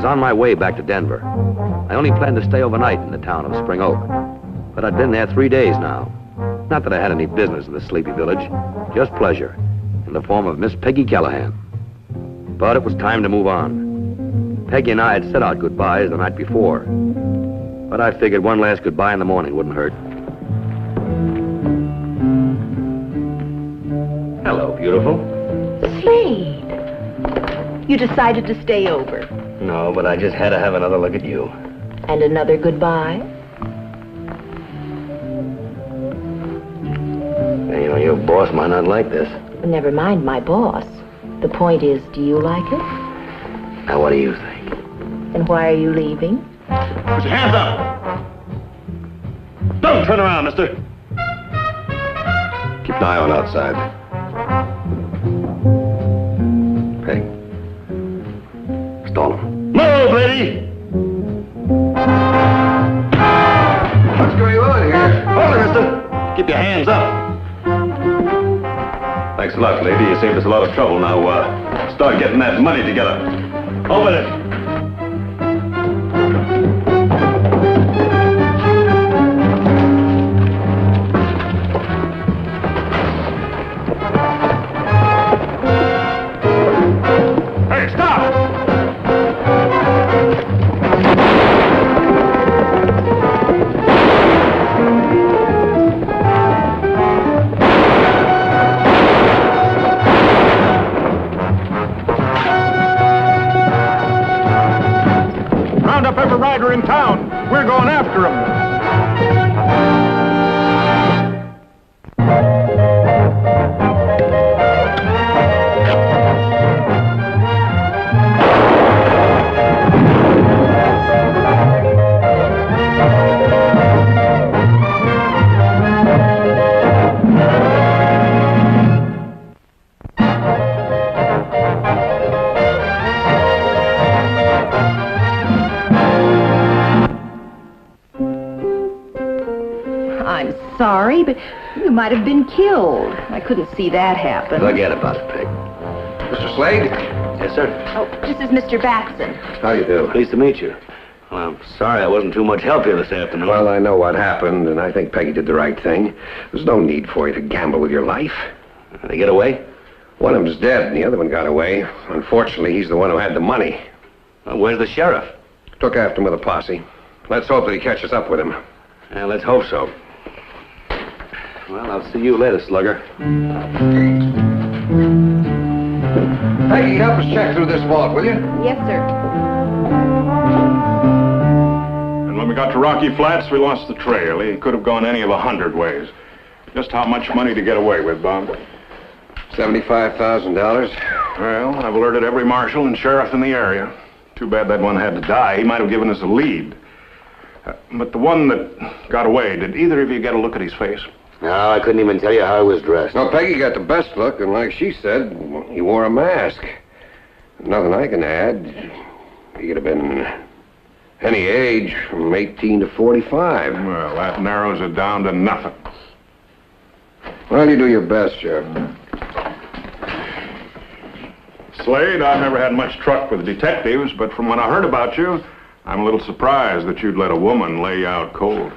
was on my way back to Denver. I only planned to stay overnight in the town of Spring Oak. But I'd been there 3 days now. Not that I had any business in the sleepy village, just pleasure, in the form of Miss Peggy Callahan. But it was time to move on. Peggy and I had said our goodbyes the night before. But I figured one last goodbye in the morning wouldn't hurt. Hello, beautiful. Slade! You decided to stay over. No, but I just had to have another look at you. And another goodbye? You know, your boss might not like this. Never mind my boss. The point is, do you like it? Now, what do you think? And why are you leaving? Put your hands up! Don't turn around, mister! Keep an eye on outside. Peg. Stall him. Move, lady! What's going on here? Hold it, mister! Keep your hands up. Thanks a lot, lady. You saved us a lot of trouble. Now, start getting that money together. Over it. In town. We're going after him. Sorry, but you might have been killed. I couldn't see that happen. Forget about it, Peg. Mr. Slade? Yes, sir. Oh, this is Mr. Batson. How you do? Pleased to meet you. Well, I'm sorry I wasn't too much help here this afternoon. Well, I know what happened, and I think Peggy did the right thing. There's no need for you to gamble with your life. Did they get away? One of them's dead, and the other one got away. Unfortunately, he's the one who had the money. Well, where's the sheriff? Took after him with a posse. Let's hope that he catches up with him. Yeah, let's hope so. Well, I'll see you later, slugger. Peggy, help us check through this vault, will you? Yes, sir. And when we got to Rocky Flats, we lost the trail. He could have gone any of 100 ways. Just how much money to get away with, Bob? $75,000. Well, I've alerted every marshal and sheriff in the area. Too bad that one had to die. He might have given us a lead. But the one that got away, did either of you get a look at his face? No, I couldn't even tell you how he was dressed. No, Peggy got the best look, and like she said, he wore a mask. Nothing I can add. He could have been any age from 18 to 45. Well, that narrows it down to nothing. Well, you do your best, Sheriff. Slade, I've never had much truck with detectives, but from when I heard about you, I'm a little surprised that you'd let a woman lay you out cold.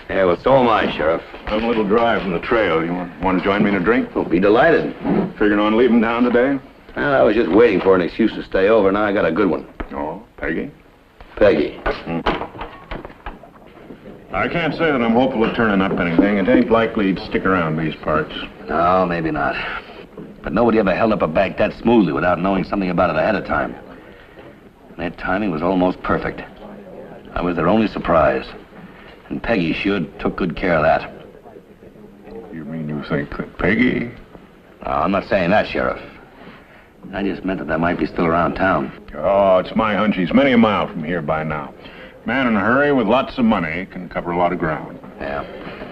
Yeah, well, so am I, Sheriff. I'm a little dry from the trail. You want to join me in a drink? I'll be delighted. Figuring on leaving town today? Well, I was just waiting for an excuse to stay over. Now I got a good one. Oh, Peggy? Peggy. I can't say that I'm hopeful of turning up anything. It ain't likely he'd stick around these parts. No, maybe not. But nobody ever held up a bank that smoothly without knowing something about it ahead of time. That timing was almost perfect. I was their only surprise. And Peggy sure took good care of that. You mean you think that Peggy? No, I'm not saying that, Sheriff. I just meant that they might be still around town. Oh, it's my hunch he's many a mile from here by now. Man in a hurry with lots of money can cover a lot of ground. Yeah.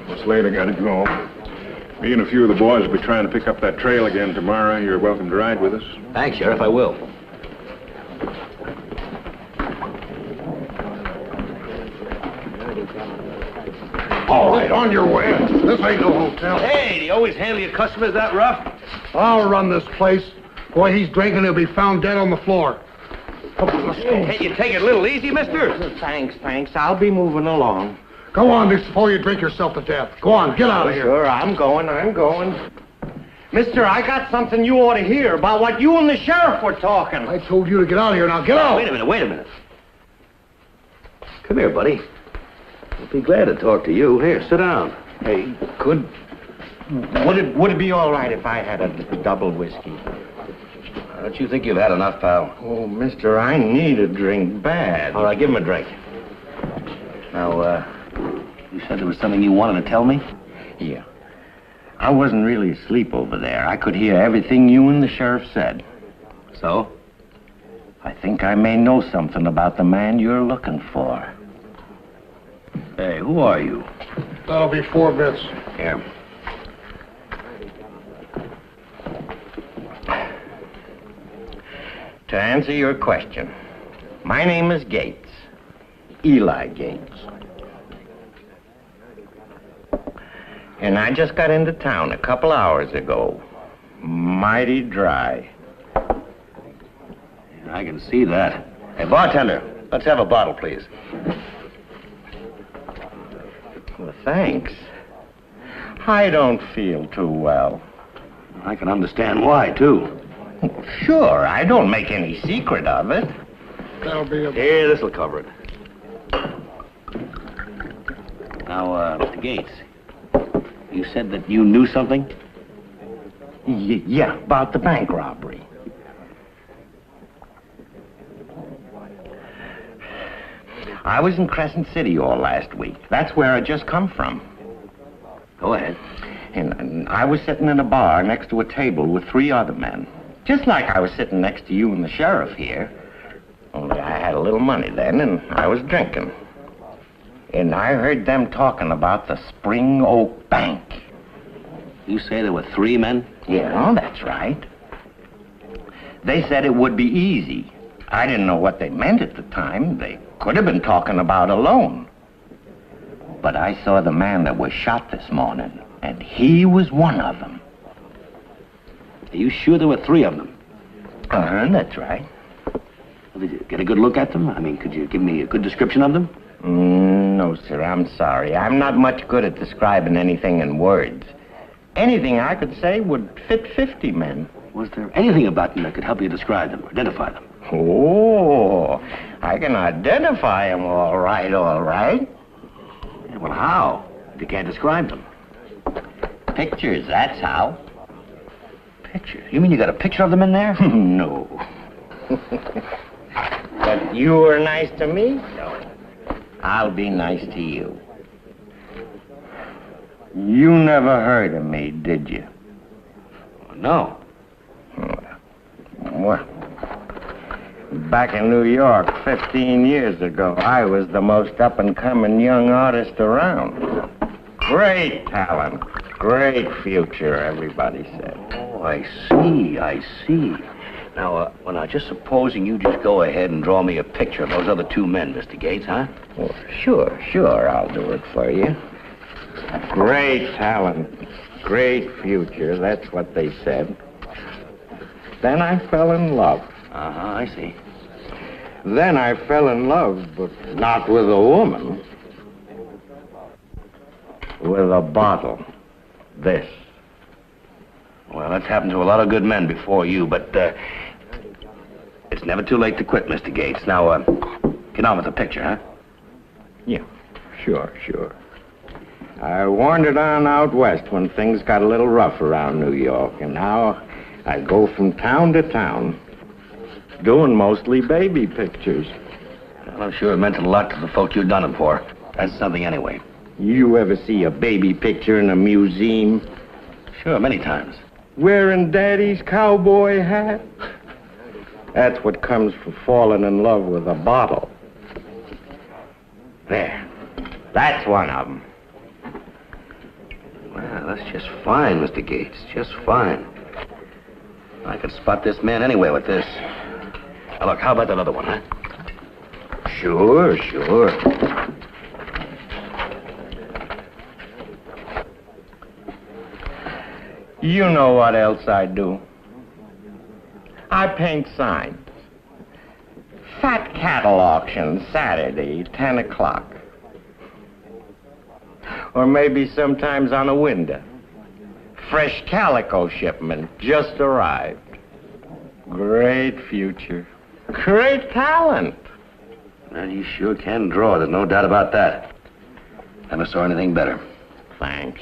Well, Slade, I gotta go. Me and a few of the boys will be trying to pick up that trail again tomorrow. You're welcome to ride with us. Thanks, Sheriff, I will. All right, on your way. This ain't no hotel. Hey, do you always handle your customers that rough? I'll run this place. Boy, he's drinking, he'll be found dead on the floor. Can't you take it a little easy, mister? Thanks. I'll be moving along. Go on, before you drink yourself to death. Go on, get out of here. Sure, I'm going. Mister, I got something you ought to hear about what you and the sheriff were talking. I told you to get out of here. Now get out. Wait a minute. Come here, buddy. I'll be glad to talk to you. Here, sit down. Hey, would it be all right if I had a double whiskey? Don't you think you've had enough, pal? Oh, mister, I need a drink bad. All right, give him a drink. Now, you said there was something you wanted to tell me? Yeah. I wasn't really asleep over there. I could hear everything you and the sheriff said. So? I think I may know something about the man you're looking for. Hey, who are you? That'll be 4 bits. Here. To answer your question, my name is Gates. Eli Gates. And I just got into town a couple hours ago. Mighty dry. I can see that. Hey, bartender, let's have a bottle, please. Well, thanks. I don't feel too well. I can understand why, too. Sure, I don't make any secret of it. That'll be a... Here, this'll cover it. Now, Mr. Gates, you said that you knew something? Yeah, about the bank robbery. I was in Crescent City all last week. That's where I just come from. Go ahead. And I was sitting in a bar next to a table with 3 other men. Just like I was sitting next to you and the sheriff here. Only I had a little money then, and I was drinking. And I heard them talking about the Spring Oak Bank. You say there were 3 men? Yeah, that's right. They said it would be easy. I didn't know what they meant at the time. They could have been talking about a loan. But I saw the man that was shot this morning, and he was one of them. Are you sure there were 3 of them? That's right. Well, did you get a good look at them? I mean, could you give me a good description of them? No, sir, I'm sorry. I'm not much good at describing anything in words. Anything I could say would fit 50 men. Was there anything about them that could help you describe them, identify them? Oh, I can identify them all right. Yeah, well, how? If you can't describe them. Pictures, that's how. Pictures? You mean you got a picture of them in there? No. But you were nice to me, so I'll be nice to you. You never heard of me, did you? No. Well, back in New York 15 years ago, I was the most up-and-coming young artist around. Great talent, great future, everybody said. Oh, I see. Now, just supposing you just go ahead and draw me a picture of those other 2 men, Mr. Gates, huh? Well, sure, I'll do it for you. Great talent, great future, that's what they said. Then I fell in love. I see. Then I fell in love, but not with a woman. With a bottle. This. Well, that's happened to a lot of good men before you, but, it's never too late to quit, Mr. Gates. Now, get on with the picture, huh? Yeah, sure. I wandered on out west when things got a little rough around New York, and now I go from town to town, doing mostly baby pictures. Well, I'm sure it meant a lot to the folk you've done it for. That's something anyway. You ever see a baby picture in a museum? Sure, many times. Wearing Daddy's cowboy hat? That's what comes from falling in love with a bottle. There. That's one of them. Well, that's just fine, Mr. Gates. Just fine. I could spot this man anywhere with this. Now, look, how about that other one, huh? Sure. You know what else I do? I paint signs. Fat cattle auction, Saturday, 10 o'clock. Or maybe sometimes on a window. Fresh calico shipment just arrived. Great future. Great talent. Well, you sure can draw, there's no doubt about that. Never saw anything better. Thanks.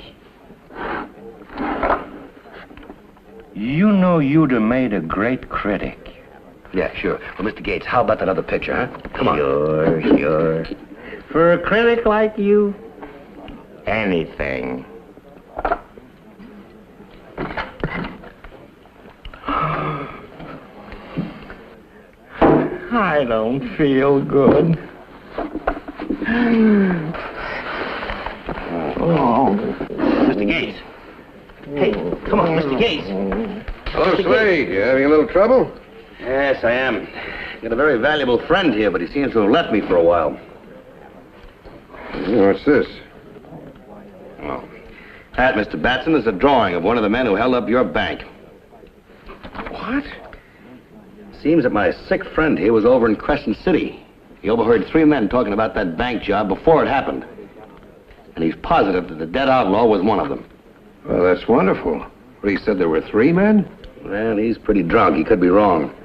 You know you'd have made a great critic. Yeah, sure. Well, Mr. Gates, how about that other picture, huh? Come on. Sure. For a critic like you, anything. I don't feel good. Oh. Mr. Gates. Hey, come on, Mr. Gates. Hello, Slade. You having a little trouble? Yes, I am. Got a very valuable friend here, but he seems to have left me for a while. What's this? Oh. That, Mr. Batson, is a drawing of one of the men who held up your bank. What? Seems that my sick friend here was over in Crescent City. He overheard 3 men talking about that bank job before it happened. And he's positive that the dead outlaw was one of them. Well, that's wonderful. But he said there were 3 men? Well, he's pretty drunk. He could be wrong.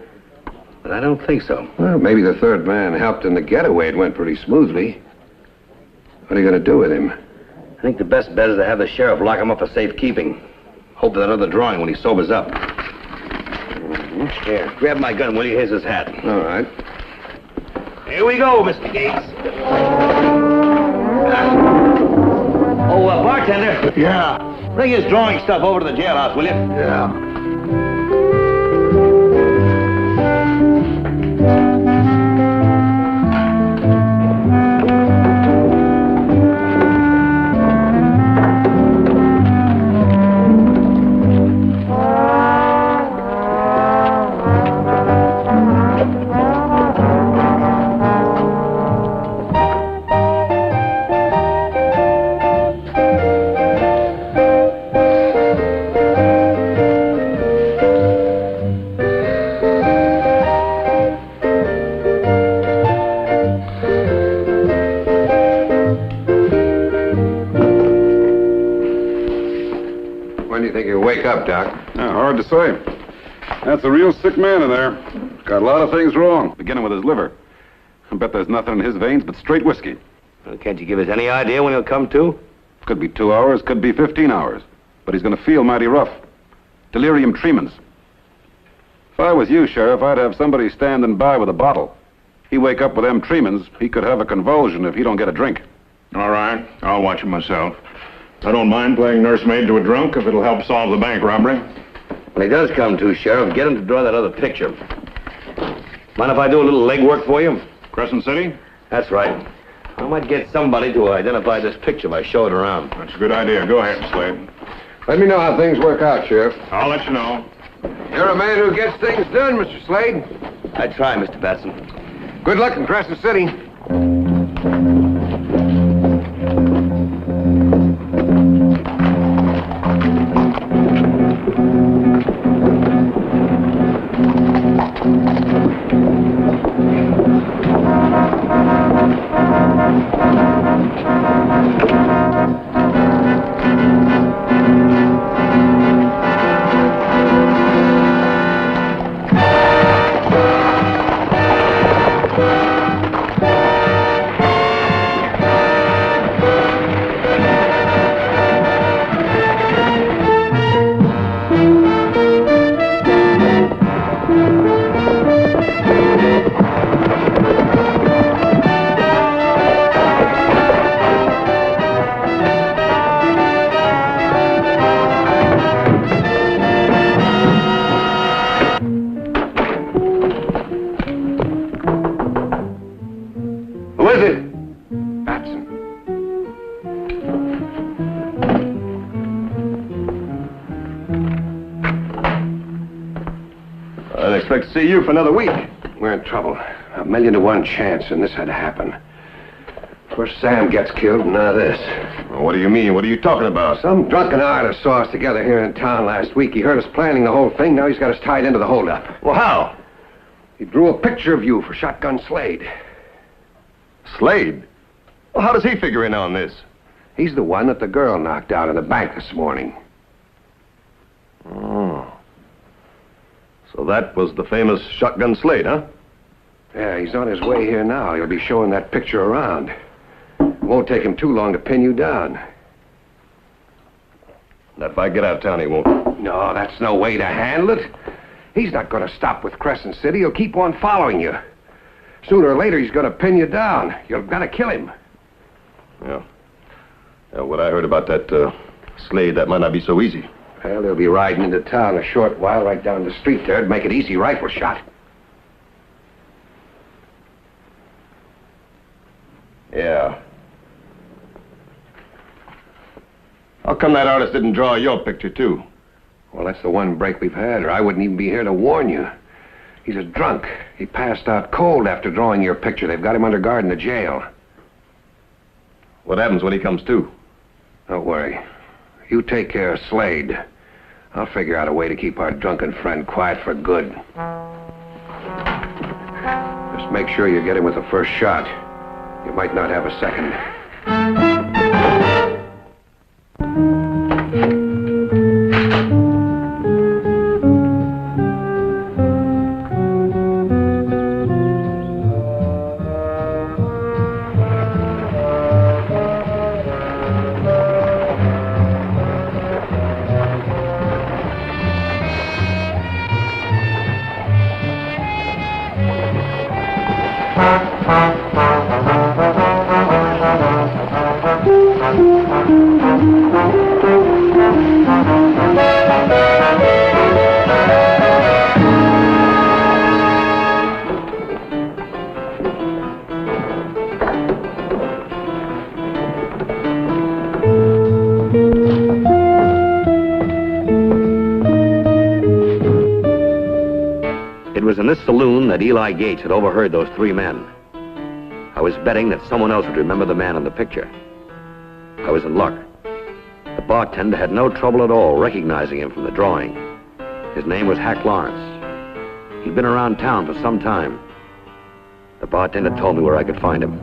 But I don't think so. Well, maybe the 3rd man helped in the getaway. It went pretty smoothly. What are you going to do with him? I think the best bet is to have the sheriff lock him up for safekeeping. Hope for that other drawing when he sobers up. Here, grab my gun, will you? Here's his hat. All right. Here we go, Mr. Gates. Bartender. Yeah. Bring his drawing stuff over to the jailhouse, will you? Yeah. Up, Doc. Yeah, hard to say. That's a real sick man in there. Got a lot of things wrong, beginning with his liver. I bet there's nothing in his veins but straight whiskey. Well, can't you give us any idea when he'll come to? Could be 2 hours, could be 15 hours. But he's going to feel mighty rough. Delirium tremens. If I was you, Sheriff, I'd have somebody standing by with a bottle. He wake up with them tremens, he could have a convulsion if he don't get a drink. All right, I'll watch him myself. I don't mind playing nursemaid to a drunk if it'll help solve the bank robbery. When he does come to, Sheriff, get him to draw that other picture. Mind if I do a little legwork for you? Crescent City? That's right. I might get somebody to identify this picture if I show it around. That's a good idea. Go ahead, Slade. Let me know how things work out, Sheriff. I'll let you know. You're a man who gets things done, Mr. Slade. I try, Mr. Batson. Good luck in Crescent City. I'd expect to see you for another week. We're in trouble. 1,000,000 to 1 chance, and this had to happen. First Sam gets killed, and now this. Well, what do you mean? What are you talking about? Some drunken artist saw us together here in town last week. He heard us planning the whole thing. Now he's got us tied into the holdup. Well, how? He drew a picture of you for Shotgun Slade. Slade? Well, how does he figure in on this? He's the one that the girl knocked out in the bank this morning. Oh. So that was the famous Shotgun Slade, huh? Yeah, he's on his way here now. He'll be showing that picture around. It won't take him too long to pin you down. Now, if I get out of town, he won't. No, that's no way to handle it. He's not going to stop with Crescent City. He'll keep on following you. Sooner or later, he's going to pin you down. You've got to kill him. Yeah. Yeah, what I heard about that Slade, that might not be so easy. Well, they'll be riding into town a short while right down the street there to make it easy rifle shot. Yeah. How come that artist didn't draw your picture, too? Well, that's the one break we've had, or I wouldn't even be here to warn you. He's a drunk. He passed out cold after drawing your picture. They've got him under guard in the jail. What happens when he comes to? Don't worry. You take care of Slade. I'll figure out a way to keep our drunken friend quiet for good. Just make sure you get him with the first shot. You might not have a second. Saloon that Eli Gates had overheard those three men. I was betting that someone else would remember the man in the picture. I was in luck. The bartender had no trouble at all recognizing him from the drawing. His name was Hack Lawrence. He'd been around town for some time. The bartender told me where I could find him.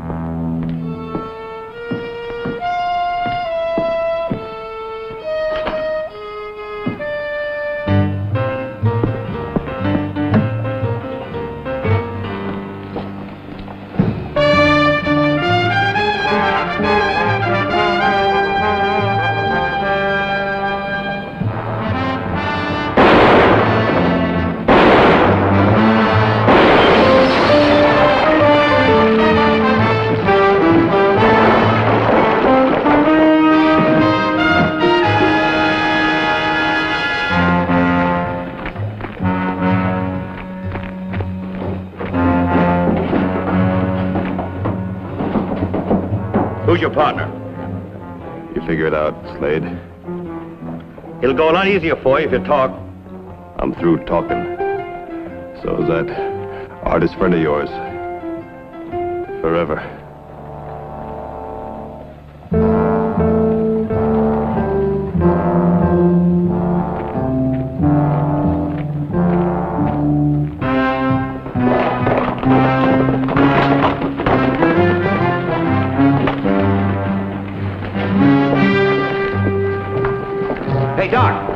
Who's your partner? You figure it out, Slade. It'll go a lot easier for you if you talk. I'm through talking. So is that artist friend of yours. Forever.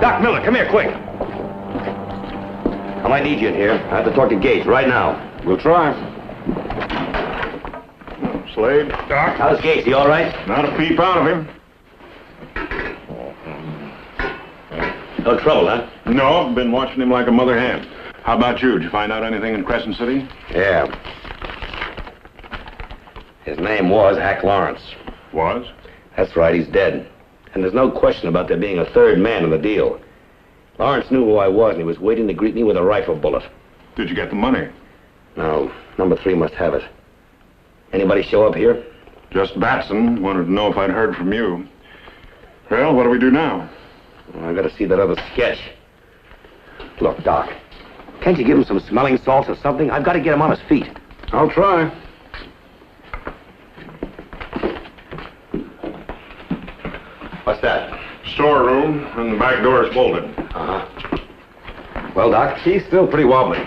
Doc Miller, come here, quick. I might need you in here. I have to talk to Gates right now. We'll try. Slade? Doc? How's Gates? He all right? Not a peep out of him. No trouble, huh? No, I've been watching him like a mother hen. How about you? Did you find out anything in Crescent City? Yeah. His name was Hack Lawrence. Was? That's right, he's dead. And there's no question about there being a third man in the deal. Lawrence knew who I was, and he was waiting to greet me with a rifle bullet. Did you get the money? No, number 3 must have it. Anybody show up here? Just Batson. Wanted to know if I'd heard from you. Well, what do we do now? Well, I've got to see that other sketch. Look, Doc, can't you give him some smelling salts or something? I've got to get him on his feet. I'll try. What's that? Storeroom, and the back door is bolted. Uh-huh. Well, Doc, he's still pretty wobbly.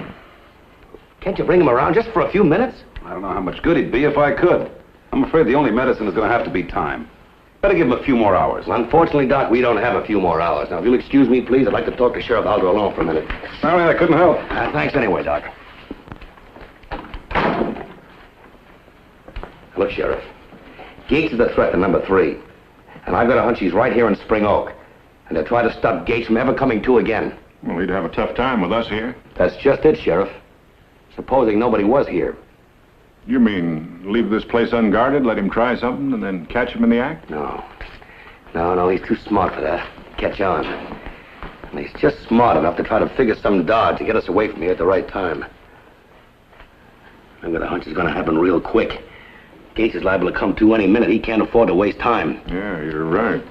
Can't you bring him around just for a few minutes? I don't know how much good he'd be if I could. I'm afraid the only medicine is going to have to be time. Better give him a few more hours. Well, unfortunately, Doc, we don't have a few more hours. Now, if you'll excuse me, please, I'd like to talk to Sheriff Alder alone for a minute. Sorry, I couldn't help. Thanks anyway, Doc. Look, Sheriff, Gates is a threat to number 3. And I've got a hunch he's right here in Spring Oak. And they'll try to stop Gates from ever coming to again. Well, he'd have a tough time with us here. That's just it, Sheriff. Supposing nobody was here. You mean leave this place unguarded, let him try something, and then catch him in the act? No, he's too smart for that. Catch on. And he's just smart enough to try to figure some dodge to get us away from here at the right time. I've got a hunch it's going to happen real quick. Gates is liable to come to any minute. He can't afford to waste time. Yeah, you're right.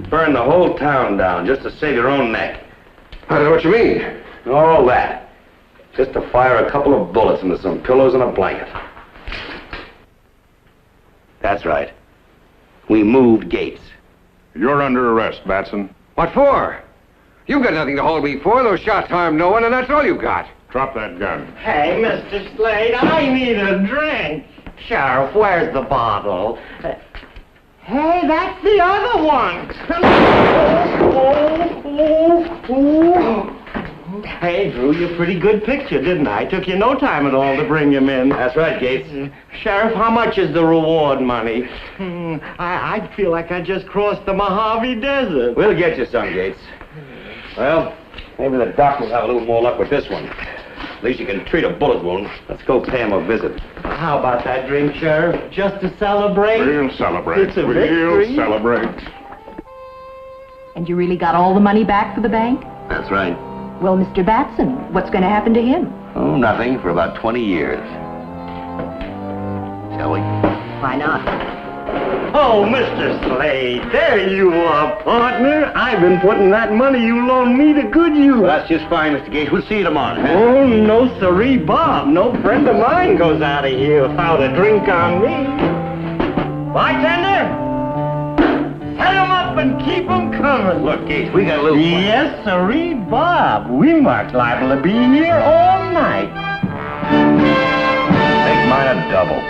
Burn the whole town down just to save your own neck. I don't know what you mean. All that. Just to fire a couple of bullets into some pillows and a blanket. That's right. We moved Gates. You're under arrest, Batson. What for? You've got nothing to hold me for. Those shots harmed no one, and that's all you've got. Drop that gun. Hey, Mr. Slade, I need a drink. Sheriff, where's the bottle? Hey, that's the other one. Hey, drew you a pretty good picture, didn't I? Took you no time at all to bring him in. That's right, Gates. Sheriff, how much is the reward money? I feel like I just crossed the Mojave Desert. We'll get you some, Gates. Well, maybe the doc will have a little more luck with this one. At least you can treat a bullet wound. Let's go pay him a visit. How about that drink, Sheriff? Just to celebrate? We'll celebrate. It's a victory. We'll celebrate. And you really got all the money back for the bank? That's right. Well, Mr. Batson, what's going to happen to him? Oh, nothing for about 20 years. Shall we? Why not? Oh, Mr. Slade, there you are, partner. I've been putting that money you loaned me to good use. Well, that's just fine, Mr. Gates. We'll see you tomorrow. Huh? Oh, no siree, Bob. No friend of mine goes out of here without a drink on me. Bartender, set 'em up and keep 'em coming. Look, Gates, we got a little fun. Yes, siree, Bob. We might liable to be here all night. Make mine a double.